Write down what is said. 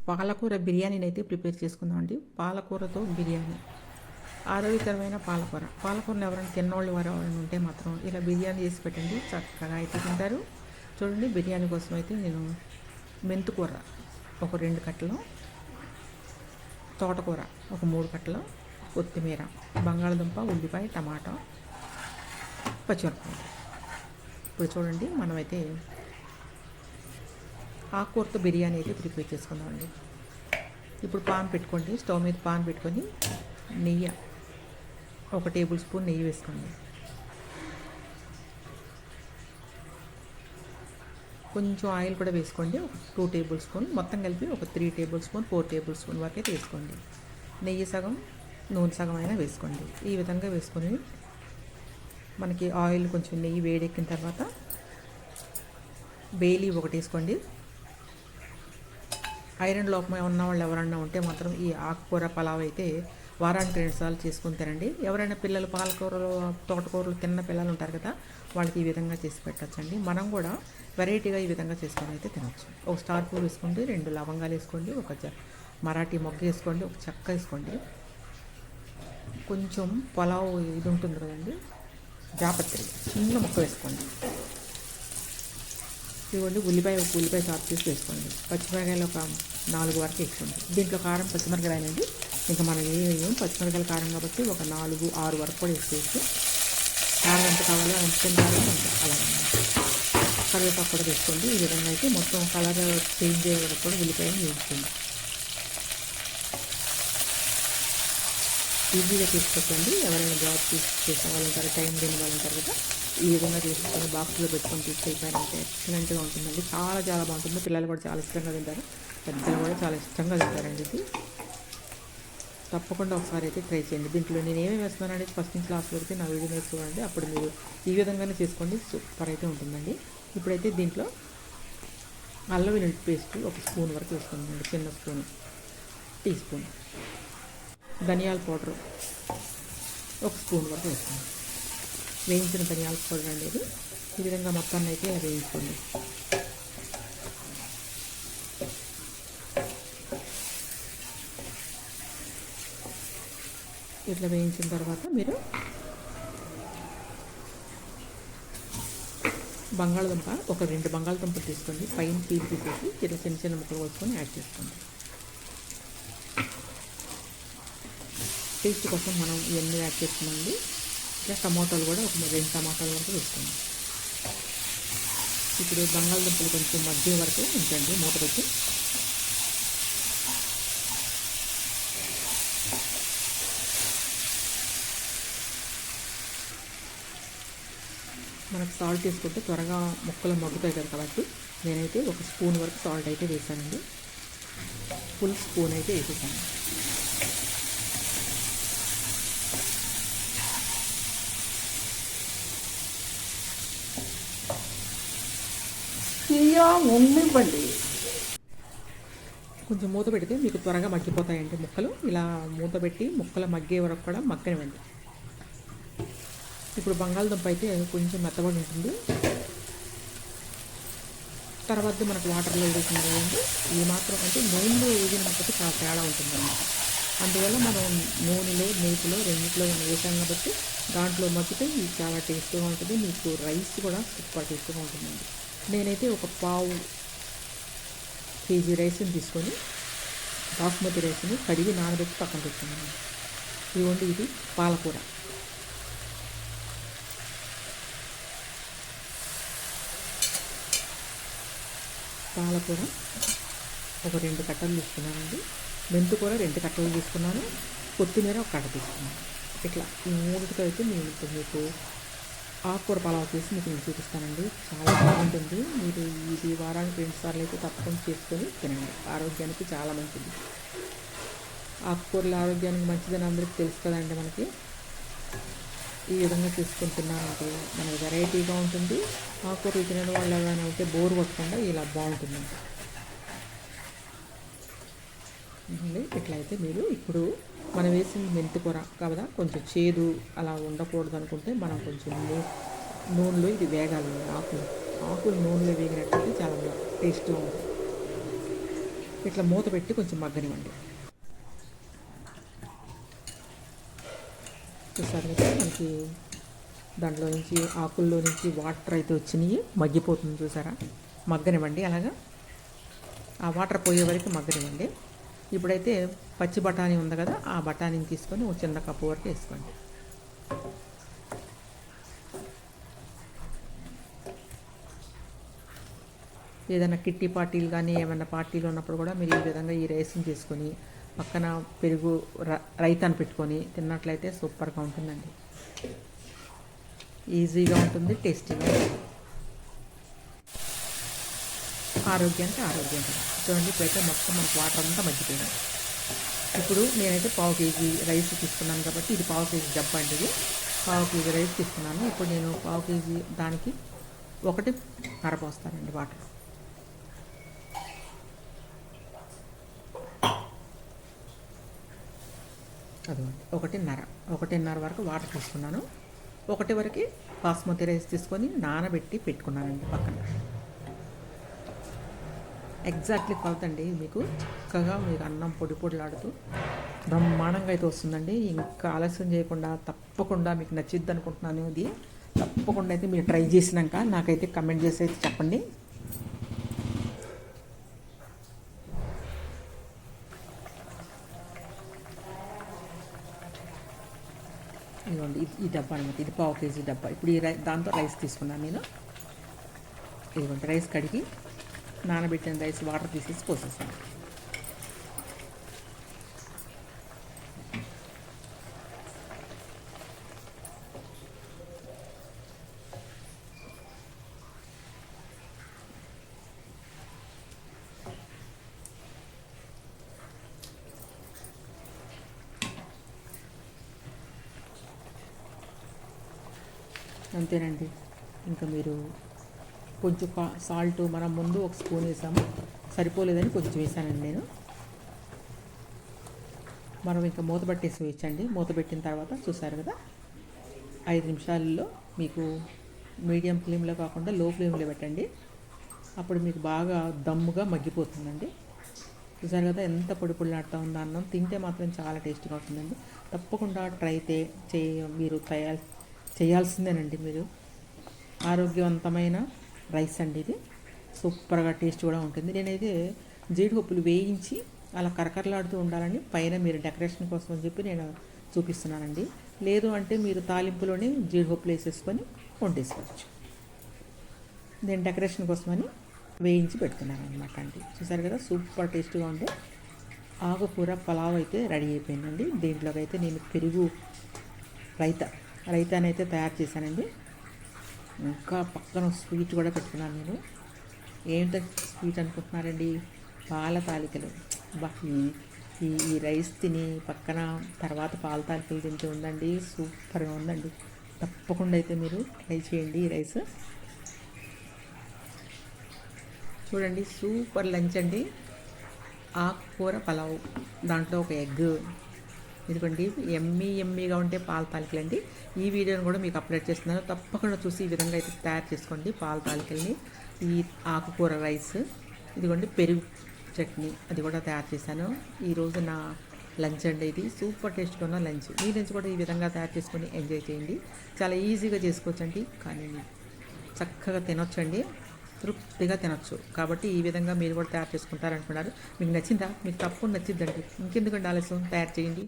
పాలకూర బిర్యానీని అయితే ప్రిపేర్ చేసుకుందామండి. పాలకూరతో బిర్యానీ ఆరోగ్యకరమైన పాలకూరని ఎవరైనా తిన్నోళ్ళు ఎవరైనా ఉంటే మాత్రం ఇలా బిర్యానీ చేసి పెట్టండి, చక్కగా అయితే తింటారు. చూడండి, బిర్యానీ కోసం అయితే నేను మెంతుకూర ఒక 2 కట్టలు, తోటకూర ఒక 3 కట్టలు, కొత్తిమీర, బంగాళదుంప, ఉల్లిపాయ, టమాటా, పచ్చిమిరపకాయలు. ఇప్పుడు చూడండి, మనమైతే ఆకుకూరతో బిర్యానీ అయితే ప్రిపేర్ చేసుకుందామండి. ఇప్పుడు పాన్ పెట్టుకోండి, స్టవ్ మీద పాన్ పెట్టుకొని నెయ్యి 1 టేబుల్ స్పూన్ నెయ్యి వేసుకోండి. కొంచెం ఆయిల్ కూడా వేసుకోండి, ఒక 2 టేబుల్ స్పూన్, మొత్తం కలిపి ఒక 3 టేబుల్ స్పూన్ 4 టేబుల్ స్పూన్ వరకు అయితే వేసుకోండి. నెయ్యి సగం నూనె సగం అయినా వేసుకోండి. ఈ విధంగా వేసుకొని మనకి ఆయిల్ కొంచెం నెయ్యి వేడెక్కిన తర్వాత బేలీ ఒకటి వేసుకోండి. ఐరన్ లోపం ఉన్న వాళ్ళు ఎవరన్నా ఉంటే మాత్రం ఈ ఆకుకూర పలావ్ అయితే వారానికి 2 సార్లు చేసుకుని తినండి. ఎవరైనా పిల్లలు పాలకూరలు, తోటకూరలు తిన్న పిల్లలు ఉంటారు కదా, వాళ్ళకి ఈ విధంగా చేసి పెట్టచ్చండి. మనం కూడా వెరైటీగా ఈ విధంగా చేసుకొని అయితే తినచ్చు. ఒక స్టార్ పువ్వు వేసుకోండి, 2 లవంగాలు వేసుకోండి, ఒక మరాఠీ మొగ్గ వేసుకోండి, ఒక చెక్క వేసుకోండి, కొంచెం పలావ్ ఇది ఉంటుంది కదండి, జాపత్రి చిన్న ముక్క వేసుకోండి. ఇవ్వండి, ఉల్లిపాయ చాప్ చేసి వేసుకోండి. పచ్చిమిరకాయలు ఒక 4 వరకు వేసుకోండి. దీంట్లో కారం పచ్చిమిరకాయలండి, ఇంకా మనం ఏం పచ్చిమిరకాయల కారం కాబట్టి ఒక 4, 6 వరకు కూడా వేసుకోవచ్చు. కారం ఎంత కావాలో ఎంత తింటారో అంత అలాగే. కరివేపాకు కూడా వేసుకోండి. ఈ విధంగా అయితే మొత్తం కలర్ చేంజ్ అయ్యే వరకు కూడా ఉల్లిపాయలు వేసుకోండి. ఈజీగా తీసుకోండి. ఎవరైనా జాబ్ చేసే వాళ్ళు ఉంటారు, టైం లేని వాళ్ళు ఉంటారు కదా, ఈ విధంగా తీసుకొని బాక్స్లో పెట్టుకొని తీసుకెళ్ళిపోయారంటే ఎక్సలెంట్గా ఉంటుందండి. చాలా బాగుంటుంది. పిల్లలు కూడా చాలా ఇష్టంగా తింటారు, పెద్దలు కూడా చాలా ఇష్టంగా తింటారండి. ఇది తప్పకుండా ఒకసారి అయితే ట్రై చేయండి. దీంట్లో నేను ఏమేమి వేస్తున్నాను అనేది ఫస్ట్ నుంచి లాస్ట్ వరకు నా వీడియో మీద చూడండి. అప్పుడు మీరు ఈ విధంగానే చేసుకోండి, సూపర్ అయితే ఉంటుందండి. ఇప్పుడైతే దీంట్లో అల్లం వెల్లుల్లి పేస్ట్ 1 స్పూన్ వరకు వేసుకుందండి, చిన్న స్పూన్, టీ స్పూన్. ధనియాల పౌడర్ 1 స్పూన్ వరకు వేసుకోండి. వేయించిన ధనియాల పౌడర్ అనేది ఈ విధంగా మొత్తాన్ని అయితే వేయించుకోండి. ఇట్లా వేయించిన తర్వాత మీరు బంగాళదుంప ఒక 2 బంగాళదుంపలు తీసుకోండి, పైన పీల్ తీసేసి ఇట్లా చిన్న ముక్కలు వేసుకొని యాడ్ చేసుకోండి. టేస్ట్ కోసం మనం ఇవన్నీ యాడ్ చేసుకున్నామండి. ఇట్లా టమాటాలు కూడా ఒక 2 టమాటాల వరకు వేసుకోండి. ఇప్పుడు బంగాళదుంపలు కొంచెం మధ్య వరకు ఉంచండి, మూత పెట్టి. మనకు సాల్ట్ వేసుకుంటే త్వరగా ముక్కలు మగ్గుతాయి కదా, కాబట్టి నేనైతే 1 స్పూన్ వరకు సాల్ట్ అయితే వేసానండి. ఫుల్ స్పూన్ అయితే వేసేసాను. ఉండివ్వండి. కొంచెం మూత పెడితే మీకు త్వరగా మగ్గిపోతాయండి ముక్కలు. ఇలా మూత పెట్టి ముక్కలు మగ్గే వరకు కూడా మగ్గనివ్వండి. ఇప్పుడు బంగాళదుంప అయితే కొంచెం మెత్తబడి ఉంటుంది. తర్వాత మనకు వాటర్లో వేసిన కదండి, ఈ మాత్రం అంటే నూనెలో వేసిన ముక్కకి చాలా తేడా ఉంటుందన్నమాట. అందువల్ల మనం నూనెలో, నేతిలో రెండింటిలో వేసాం కాబట్టి దాంట్లో మగ్గితే ఇది చాలా టేస్ట్గా ఉంటుంది. మీకు రైస్ కూడా సూపర్ టేస్ట్గా ఉంటుందండి. నేనైతే ఒక పావు కేజీ రైస్ని తీసుకొని బాస్మతి రైస్ని కడిగి నానబెట్టి పక్కన పెట్టుకున్నాను. ఇదిగోండి, ఇది పాలకూర. ఒక 2 కట్టలు తీసుకున్నానండి. మెంతుకూర 2 కట్టలు తీసుకున్నాను. కొత్తిమీర 1 కట్ట తీసుకున్నాను. ఇట్లా ఈ 3తో అయితే మీకు ఆకుకూర పలావ్ చేసి మీకు నేను చూపిస్తానండి. చాలా బాగుంటుంది. మీరు ఇది వారానికి 2 సార్లు అయితే తప్పకుండా చేసుకొని తినండి. ఆరోగ్యానికి చాలా మంచిది. ఆకుకూరలు ఆరోగ్యానికి మంచిదని అందరికీ తెలుసు కదండి. మనకి ఈ విధంగా చేసుకొని తిన్నారంటే మనకి వెరైటీగా ఉంటుంది. ఆకుకూరలు తినడం వల్ల ఏమైనా ఉంటే బోర్ కొట్టకుండా ఇలా బాగుంటుందండి. ఇట్లయితే మీరు ఇప్పుడు మనం వేసిన మెంతికూర కదా, కొంచెం చేదు అలా ఉండకూడదు అనుకుంటే మనం కొంచెం నూనెలో ఇది వేగాలి. ఆకులు నూనెలో వేగినట్టయితే చాలా టేస్ట్గా ఉంటుంది. ఇట్లా మూత పెట్టి కొంచెం మగ్గనివ్వండి. చూసారు కదా మనకి దాంట్లో నుంచి ఆకుల్లో నుంచి వాటర్ అయితే వచ్చినాయి, మగ్గిపోతుంది చూసారా. మగ్గనివ్వండి అలాగా, ఆ వాటర్ పోయే వరకు మగ్గనివ్వండి. ఇప్పుడైతే పచ్చి బఠానీ ఉంది కదా, ఆ బఠానీని తీసుకొని ఒక చిన్న కప్పు వరకు వేసుకోండి. ఏదైనా కిట్టి పార్టీలు కానీ ఏమైనా పార్టీలు ఉన్నప్పుడు కూడా మీరు ఈ విధంగా ఈ రైస్ని చేసుకొని పక్కన పెరుగు రైతాన్ని పెట్టుకొని తిన్నట్లయితే సూపర్గా ఉంటుందండి. ఈజీగా ఉంటుంది, టేస్టీగా ఉంటుంది, ఆరోగ్యానికి ఆరోగ్యం కదా. చూడండి ఇప్పుడైతే మొత్తం మనకు వాటర్ అంతా మగ్గిపోయింది. ఇప్పుడు నేనైతే 1/2 కేజీ రైస్ తీసుకున్నాను కాబట్టి ఇది 1/2 కేజీ డబ్బా అండి. ఇది 1/2 కేజీ రైస్ తీసుకున్నాను. ఇప్పుడు నేను 1/2 కేజీ దానికి 1.5 పోస్తానండి వాటర్. అదిగోండి 1.5 వరకు వాటర్ తీసుకున్నాను. 1 వరకు బాస్మతి రైస్ తీసుకొని నానబెట్టి పెట్టుకున్నానండి పక్కన. ఎగ్జాక్ట్లీ కొలతండి మీకు, చక్కగా మీకు అన్నం పొడి పొడిలాడుతూ బ్రహ్మాండంగా అయితే వస్తుందండి. ఇంకా ఆలస్యం చేయకుండా తప్పకుండా మీకు నచ్చిద్ది అనుకుంటున్నాను. ఇది తప్పకుండా అయితే మీరు ట్రై చేసినాక నాకైతే కమెంట్ చేసి అయితే చెప్పండి. ఇదిగోండి ఈ డబ్బా అనమాట, ఇది 1/2 కేజీ డబ్బా. ఇప్పుడు ఈ దాంతో రైస్ తీసుకున్నాను నేను. ఇదిగోండి రైస్ కడిగి నానబెట్టిన రైస్ వాటర్ తీసేసి పోసేసాను. అంతేనండి. ఇంకా మీరు కొంచెం సాల్ట్ మనం ముందు 1 స్పూన్ వేసాము, సరిపోలేదని కొంచెం వేసానండి నేను. మనం ఇంకా మూత పెట్టేసి వేయచ్చండి. మూత పెట్టిన తర్వాత చూసారు కదా 5 నిమిషాల్లో మీకు మీడియం ఫ్లేమ్లో కాకుండా లో ఫ్లేమ్లో పెట్టండి. అప్పుడు మీకు బాగా దమ్ముగా మగ్గిపోతుందండి. చూసారు కదా ఎంత పొడి పొడిలాడుతూ ఉందో అన్నం. తింటే మాత్రం చాలా టేస్ట్గా ఉంటుందండి. తప్పకుండా ట్రై మీరు చేయాల్సిందేనండి. మీరు ఆరోగ్యవంతమైన రైస్ అండి ఇది, సూపర్గా టేస్ట్ కూడా ఉంటుంది. నేనైతే జీడిపప్పులు వేయించి అలా కరకరలాడుతూ ఉండాలని పైన మీరు డెకరేషన్ కోసం అని చెప్పి నేను చూపిస్తున్నానండి. లేదు అంటే మీరు తాలింపులోనే జీడిపప్పులు వేసేసుకొని వండేసుకోవచ్చు. నేను డెకరేషన్ కోసమని వేయించి పెడుతున్నాను అనమాట అండి. చూసారు కదా సూపర్ టేస్ట్గా ఉండే ఆకుకూర పలావ్ అయితే రెడీ అయిపోయిందండి. దీంట్లోకి అయితే నేను పెరుగు రైతానైతే తయారు చేశానండి. ఇంకా పక్కన స్వీట్ కూడా పెట్టుకున్నాను నేను. ఏంటో స్వీట్ అనుకుంటున్నారండి, పాల తాలికలు. ఈ రైస్ తిని పక్కన తర్వాత పాల తాలికలు తింటూ ఉందండి, సూపర్గా ఉందండి. తప్పకుండా అయితే మీరు ట్రై చేయండి ఈ రైస్. చూడండి సూపర్ లంచ్ అండి. ఆకుకూర పలావ్, దాంట్లో ఒక ఎగ్. ఇదిగోండి ఎమ్మీగా ఉంటే పాల తాలికలండి. ఈ వీడియోని కూడా మీకు అప్లోడ్ చేస్తున్నాను, తప్పకుండా చూసి ఈ విధంగా అయితే తయారు చేసుకోండి పాల తాలికల్ని. ఈ ఆకుకూర రైస్, ఇదిగోండి పెరుగు చట్నీ అది కూడా తయారు చేశాను. ఈరోజు నా లంచ్ అండి ఇది. సూపర్ టేస్ట్గా ఉన్న లంచ్. మీ లంచ్ కూడా ఈ విధంగా తయారు చేసుకొని ఎంజాయ్ చేయండి. చాలా ఈజీగా చేసుకోవచ్చండి, కానీ చక్కగా తినొచ్చండి, తృప్తిగా తినొచ్చు. కాబట్టి ఈ విధంగా మీరు కూడా తయారు చేసుకుంటారనుకున్నారు. మీకు నచ్చిందా? మీకు తప్పకుండా నచ్చిద్దండి. ఇంకెందుకంటే ఆలస్యం, తయారు చేయండి.